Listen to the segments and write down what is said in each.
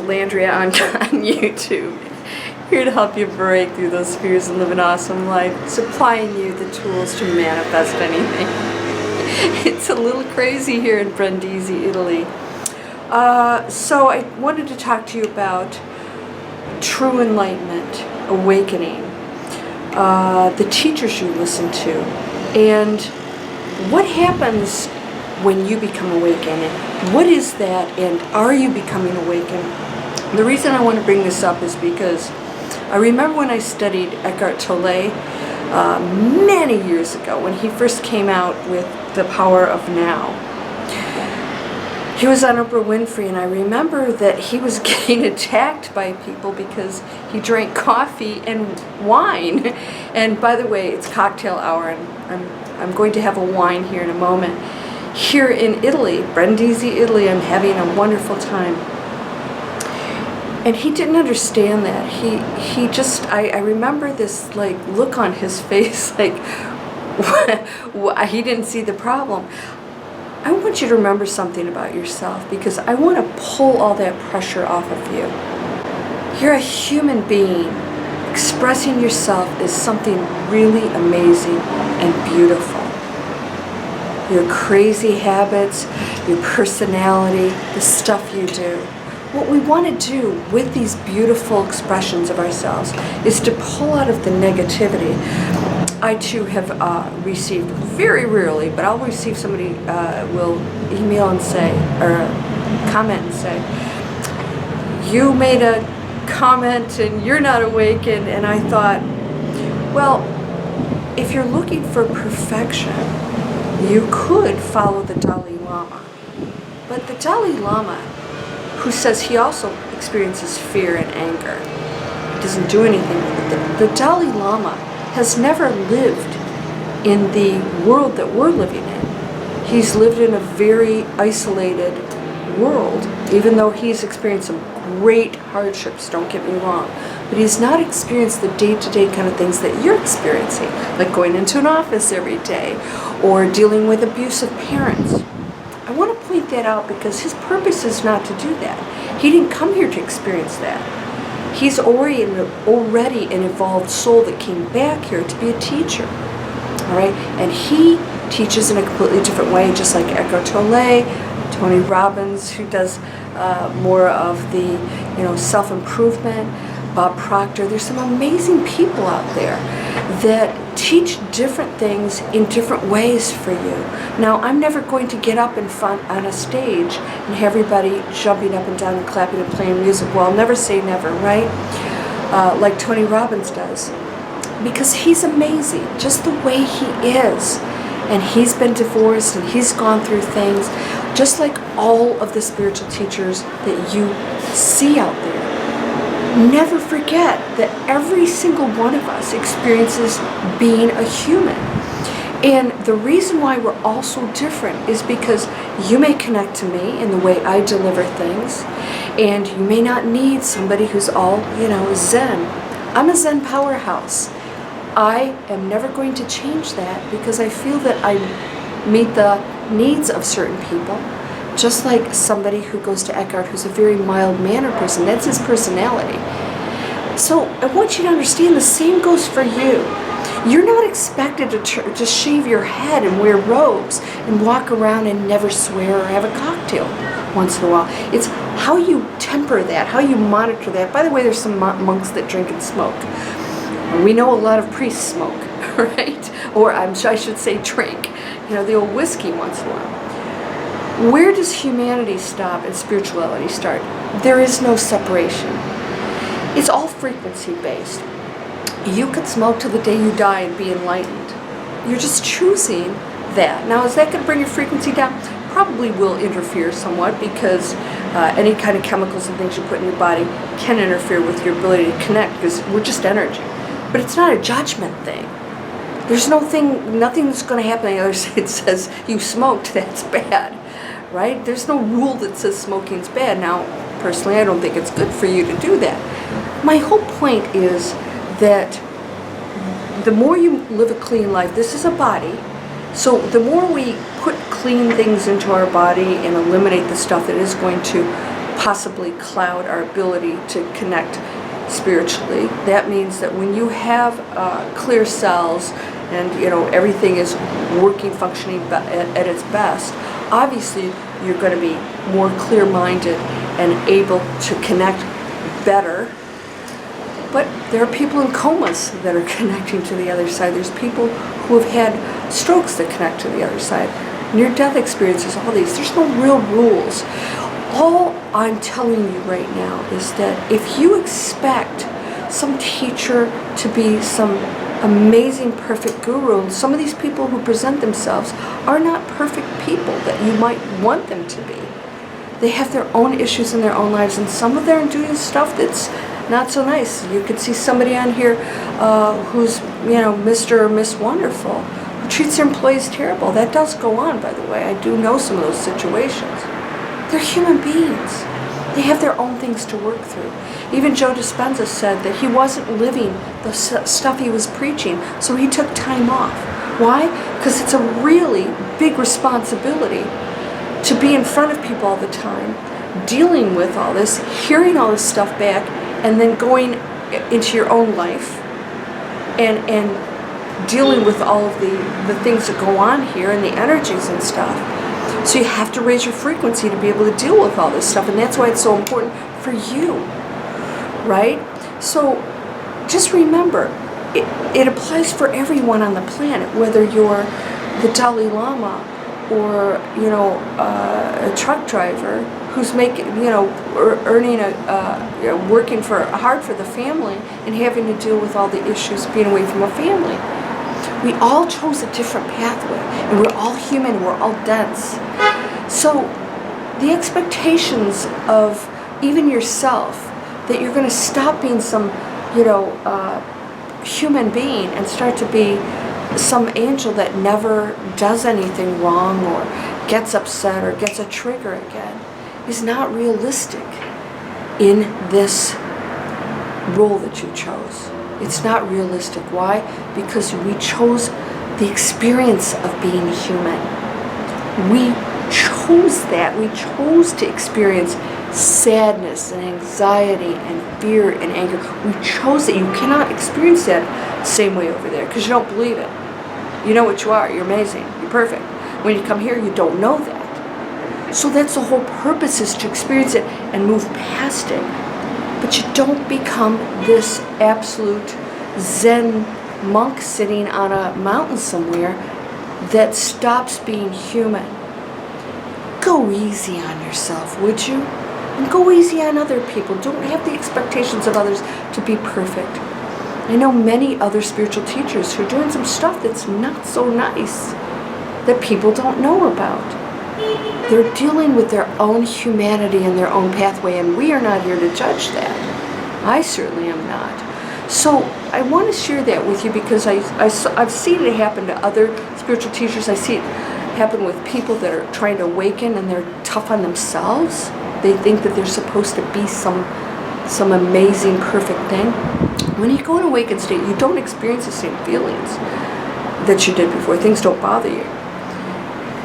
Landria Onkka on YouTube, here to help you break through those fears and live an awesome life, supplying you the tools to manifest anything. It's a little crazy here in Brindisi, Italy. So I wanted to talk to you about true enlightenment, awakening, the teachers you listen to, and what happens when you become awakened. What is that, and are you becoming awakened? The reason I want to bring this up is because I remember when I studied Eckhart Tolle many years ago, when he first came out with The Power of Now. He was on Oprah Winfrey, and I remember that he was getting attacked by people because he drank coffee and wine. And by the way, it's cocktail hour, and I'm going to have a wine here in a moment. Here in Italy, Brindisi, Italy, I'm having a wonderful time. And he didn't understand that. He just, I remember this like look on his face, like he didn't see the problem. I want you to remember something about yourself, because I want to pull all that pressure off of you. You're a human being. Expressing yourself is something really amazing and beautiful. Your crazy habits, your personality, the stuff you do. What we want to do with these beautiful expressions of ourselves is to pull out of the negativity. I too have received, very rarely, but I'll receive somebody will email and say, or comment and say, you made a comment and you're not awakened. And I thought, well, if you're looking for perfection, you could follow the Dalai Lama. But the Dalai Lama, who says he also experiences fear and anger, he doesn't do anything with it. The Dalai Lama has never lived in the world that we're living in. He's lived in a very isolated world, even though he's experienced some great hardships, don't get me wrong. But he's not experienced the day-to-day kind of things that you're experiencing, like going into an office every day or dealing with abusive parents. I want to point that out because his purpose is not to do that. He didn't come here to experience that. He's already an evolved soul that came back here to be a teacher. All right? And he teaches in a completely different way, just like Eckhart Tolle, Tony Robbins, who does more of the self-improvement, Bob Proctor. There's some amazing people out there that teach different things in different ways for you. Now, I'm never going to get up in front on a stage and have everybody jumping up and down and clapping and playing music. Well, I'll never say never, right? Like Tony Robbins does. Because he's amazing, just the way he is. And he's been divorced and he's gone through things, just like all of the spiritual teachers that you see out there. Never forget that every single one of us experiences being a human. And the reason why we're all so different is because you may connect to me in the way I deliver things, and you may not need somebody who's all, Zen. I'm a Zen powerhouse. I am never going to change that because I feel that I meet the needs of certain people. Just like somebody who goes to Eckhart, who's a very mild-mannered person. That's his personality. So I want you to understand the same goes for you. You're not expected to just shave your head and wear robes and walk around and never swear or have a cocktail once in a while. It's how you temper that, how you monitor that. By the way, there's some monks that drink and smoke. We know a lot of priests smoke, right? Or I should say drink. The old whiskey once in a while. Where does humanity stop and spirituality start? There is no separation. It's all frequency based. You could smoke till the day you die and be enlightened. You're just choosing that. Now, is that going to bring your frequency down? Probably will interfere somewhat, because any kind of chemicals and things you put in your body can interfere with your ability to connect, because we're just energy. But it's not a judgment thing. There's nothing that's going to happen on the other side that says you smoked, that's bad. Right? There's no rule that says smoking's bad. Now, personally, I don't think it's good for you to do that. My whole point is that the more you live a clean life, this is a body, so the more we put clean things into our body and eliminate the stuff that is going to possibly cloud our ability to connect spiritually. That means that when you have clear cells and everything is working, functioning at its best, obviously you're going to be more clear-minded and able to connect better. But there are people in comas that are connecting to the other side. There's people who have had strokes that connect to the other side. Near-death experiences, all these. There's no real rules. All I'm telling you right now is that if you expect some teacher to be some amazing, perfect guru, and some of these people who present themselves are not perfect people that you might want them to be. They have their own issues in their own lives, and some of them are doing stuff that's not so nice. You could see somebody on here who's, Mr. or Miss Wonderful, who treats their employees terrible. That does go on, by the way. I do know some of those situations. They're human beings. They have their own things to work through. Even Joe Dispenza said that he wasn't living the stuff he was preaching, so he took time off. Why? Because it's a really big responsibility to be in front of people all the time, dealing with all this, hearing all this stuff back, and then going into your own life and dealing with all of the things that go on here and the energies and stuff. So you have to raise your frequency to be able to deal with all this stuff, and that's why it's so important for you, right? So just remember, it applies for everyone on the planet, whether you're the Dalai Lama or a truck driver who's making, earning working hard for the family and having to deal with all the issues being away from a family. We all chose a different pathway, and we're all human, we're all dense. So the expectations of even yourself that you're going to stop being some, human being and start to be some angel that never does anything wrong or gets upset or gets a trigger again is not realistic in this role that you chose. It's not realistic. Why? Because we chose the experience of being human. We chose that. We chose to experience sadness and anxiety and fear and anger. We chose it. You cannot experience that same way over there because you don't believe it. You know what you are. You're amazing. You're perfect. When you come here, you don't know that. So that's the whole purpose, is to experience it and move past it. But you don't become this absolute Zen monk sitting on a mountain somewhere that stops being human. Go easy on yourself, would you? And go easy on other people. Don't have the expectations of others to be perfect. I know many other spiritual teachers who are doing some stuff that's not so nice, that people don't know about. They're dealing with their own humanity and their own pathway, and we are not here to judge that. I certainly am not. So I want to share that with you because I've seen it happen to other spiritual teachers. I see it happen with people that are trying to awaken and they're tough on themselves. They think that they're supposed to be some amazing, perfect thing. When you go in awakened state, you don't experience the same feelings that you did before. Things don't bother you.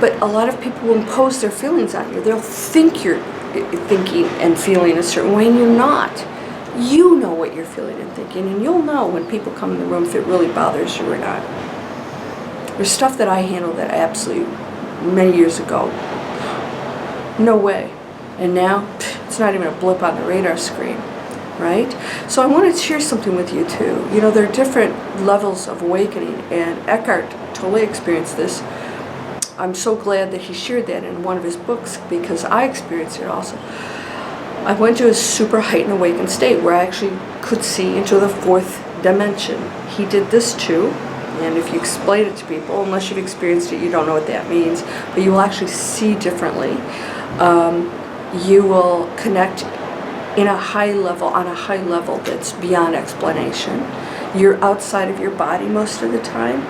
But a lot of people will impose their feelings on you. They'll think you're thinking and feeling a certain way, and you're not. You know what you're feeling and thinking, and you'll know when people come in the room if it really bothers you or not. There's stuff that I handled that absolutely, many years ago, no way. And now, it's not even a blip on the radar screen, right? So I wanted to share something with you too. There are different levels of awakening, and Eckhart Tolle experienced this. I'm so glad that he shared that in one of his books because I experienced it also. I went to a super heightened awakened state where I actually could see into the fourth dimension. He did this too, and if you explain it to people, unless you've experienced it, you don't know what that means, but you will actually see differently. You will connect on a high level that's beyond explanation. You're outside of your body most of the time.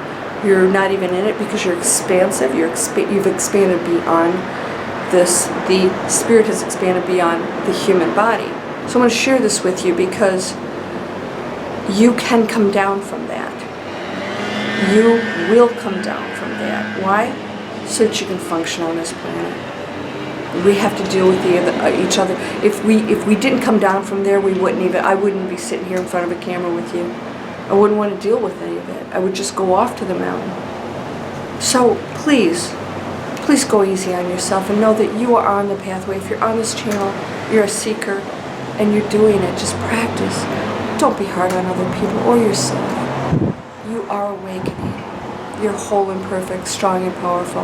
You're not even in it because you're expansive. You've expanded beyond this. The spirit has expanded beyond the human body. So I want to share this with you because you can come down from that. You will come down from that. Why? So that you can function on this planet. We have to deal with each other. If we didn't come down from there, I wouldn't be sitting here in front of a camera with you. I wouldn't want to deal with any of it. I would just go off to the mountain. So please go easy on yourself and know that you are on the pathway. If you're on this channel, you're a seeker and you're doing it. Just practice. Don't be hard on other people or yourself. You are awakening. You're whole and perfect, strong and powerful,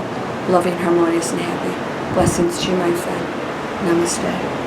loving, harmonious, and happy. Blessings to you, my friend. Namaste.